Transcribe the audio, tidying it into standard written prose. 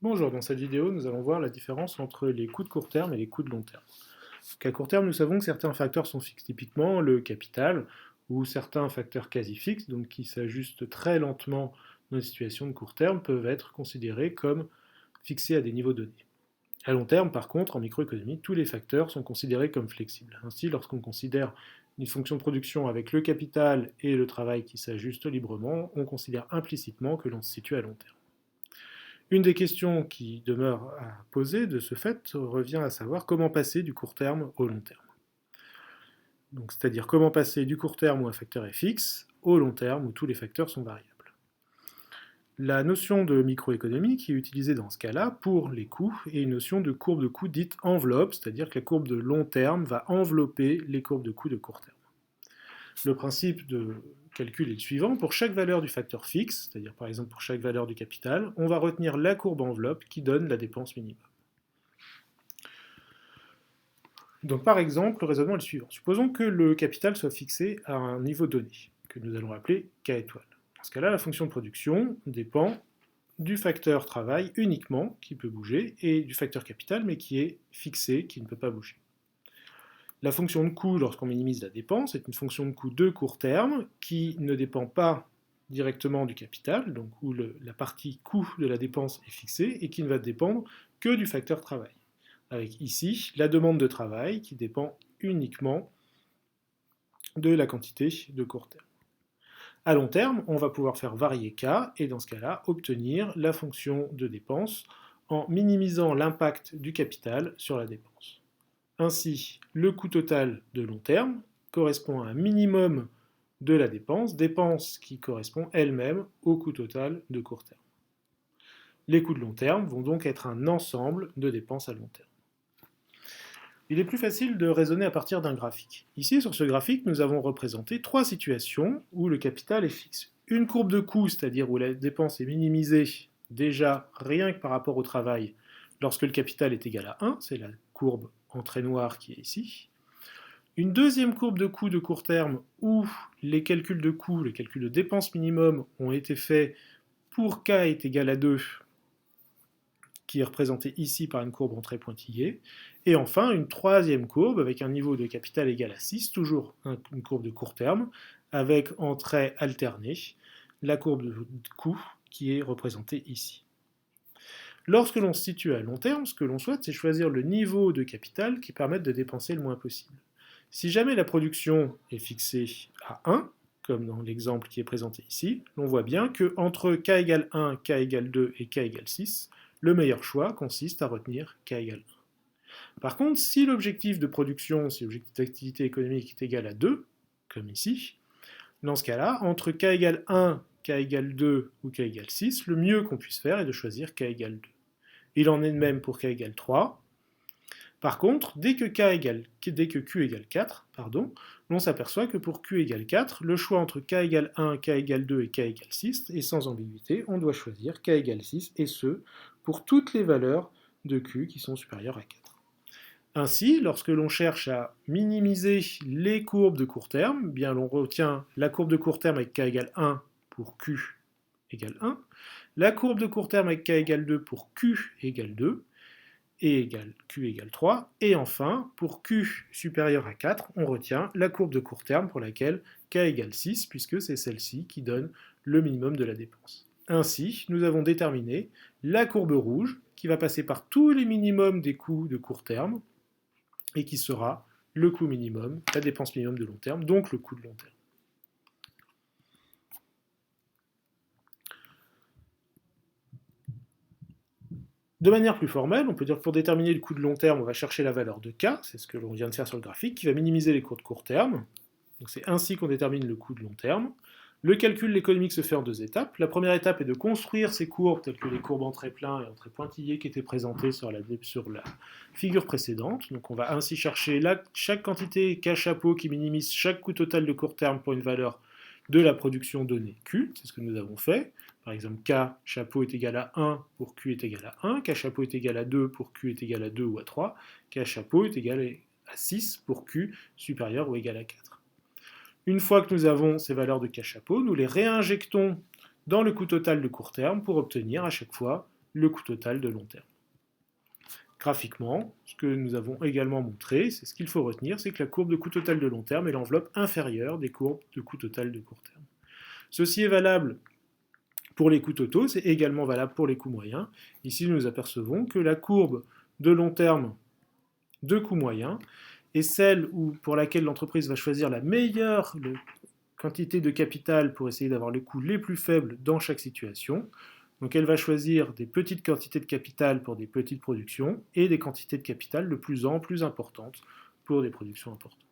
Bonjour, dans cette vidéo, nous allons voir la différence entre les coûts de court terme et les coûts de long terme. À court terme, nous savons que certains facteurs sont fixes, typiquement le capital, ou certains facteurs quasi fixes, donc qui s'ajustent très lentement dans les situations de court terme, peuvent être considérés comme fixés à des niveaux donnés. À long terme, par contre, en microéconomie, tous les facteurs sont considérés comme flexibles. Ainsi, lorsqu'on considère une fonction de production avec le capital et le travail qui s'ajustent librement, on considère implicitement que l'on se situe à long terme. Une des questions qui demeure à poser de ce fait revient à savoir comment passer du court terme au long terme. Donc, c'est-à-dire comment passer du court terme où un facteur est fixe au long terme où tous les facteurs sont variables. La notion de microéconomie qui est utilisée dans ce cas-là pour les coûts est une notion de courbe de coûts dite enveloppe, c'est-à-dire que la courbe de long terme va envelopper les courbes de coûts de court terme. Le principe de calcul est le suivant. Pour chaque valeur du facteur fixe, c'est-à-dire par exemple pour chaque valeur du capital, on va retenir la courbe enveloppe qui donne la dépense minimum. Donc par exemple, le raisonnement est le suivant. Supposons que le capital soit fixé à un niveau donné, que nous allons appeler K étoile. Dans ce cas-là, la fonction de production dépend du facteur travail uniquement, qui peut bouger, et du facteur capital, mais qui est fixé, qui ne peut pas bouger. La fonction de coût, lorsqu'on minimise la dépense, est une fonction de coût de court terme qui ne dépend pas directement du capital, donc où la partie coût de la dépense est fixée, et qui ne va dépendre que du facteur travail. Avec ici la demande de travail qui dépend uniquement de la quantité de court terme. À long terme, on va pouvoir faire varier K et dans ce cas-là, obtenir la fonction de dépense en minimisant l'impact du capital sur la dépense. Ainsi, le coût total de long terme correspond à un minimum de la dépense qui correspond elle-même au coût total de court terme. Les coûts de long terme vont donc être un ensemble de dépenses à long terme. Il est plus facile de raisonner à partir d'un graphique. Ici, sur ce graphique, nous avons représenté trois situations où le capital est fixe. Une courbe de coût, c'est-à-dire où la dépense est minimisée déjà rien que par rapport au travail lorsque le capital est égal à 1, c'est la courbe en trait noir qui est ici. Une deuxième courbe de coût de court terme où les calculs de coût, les calculs de dépenses minimum ont été faits pour k est égal à 2, qui est représentée ici par une courbe en trait pointillé. Et enfin, une troisième courbe avec un niveau de capital égal à 6, toujours une courbe de court terme, avec en trait alterné la courbe de coût qui est représentée ici. Lorsque l'on se situe à long terme, ce que l'on souhaite, c'est choisir le niveau de capital qui permette de dépenser le moins possible. Si jamais la production est fixée à 1, comme dans l'exemple qui est présenté ici, l'on voit bien que entre k égale 1, k égale 2 et k égale 6, le meilleur choix consiste à retenir k égale 1. Par contre, si l'objectif de production, si l'objectif d'activité économique est égal à 2, comme ici, dans ce cas-là, entre k égale 1, k égale 2 ou k égale 6, le mieux qu'on puisse faire est de choisir k égale 2. Il en est de même pour k égale 3. Par contre, dès que q égale 4, l'on s'aperçoit que pour q égale 4, le choix entre k égale 1, k égale 2 et k égale 6 est sans ambiguïté. On doit choisir k égale 6, et ce, pour toutes les valeurs de q qui sont supérieures à 4. Ainsi, lorsque l'on cherche à minimiser les courbes de court terme, bien l'on retient la courbe de court terme avec k égale 1 pour q égale 1, la courbe de court terme avec k égale 2 pour q égale 2, et q égale 3, et enfin, pour q supérieur à 4, on retient la courbe de court terme pour laquelle k égale 6, puisque c'est celle-ci qui donne le minimum de la dépense. Ainsi, nous avons déterminé la courbe rouge, qui va passer par tous les minimums des coûts de court terme, et qui sera le coût minimum, la dépense minimum de long terme, donc le coût de long terme. De manière plus formelle, on peut dire que pour déterminer le coût de long terme, on va chercher la valeur de k, c'est ce que l'on vient de faire sur le graphique, qui va minimiser les coûts de court terme. Donc c'est ainsi qu'on détermine le coût de long terme. Le calcul économique se fait en deux étapes. La première étape est de construire ces courbes, telles que les courbes en trait plein et en trait pointillé qui étaient présentées sur la figure précédente. Donc on va ainsi chercher chaque quantité k chapeau qui minimise chaque coût total de court terme pour une valeur de la production donnée Q, c'est ce que nous avons fait. Par exemple, K chapeau est égal à 1 pour Q est égal à 1, K chapeau est égal à 2 pour Q est égal à 2 ou à 3, K chapeau est égal à 6 pour Q supérieur ou égal à 4. Une fois que nous avons ces valeurs de K chapeau, nous les réinjectons dans le coût total de court terme pour obtenir à chaque fois le coût total de long terme. Graphiquement, ce que nous avons également montré, c'est ce qu'il faut retenir, c'est que la courbe de coût total de long terme est l'enveloppe inférieure des courbes de coût total de court terme. Ceci est valable pour les coûts totaux, c'est également valable pour les coûts moyens. Ici, nous apercevons que la courbe de long terme de coût moyen est celle pour laquelle l'entreprise va choisir la meilleure quantité de capital pour essayer d'avoir les coûts les plus faibles dans chaque situation. Donc elle va choisir des petites quantités de capital pour des petites productions et des quantités de capital de plus en plus importantes pour des productions importantes.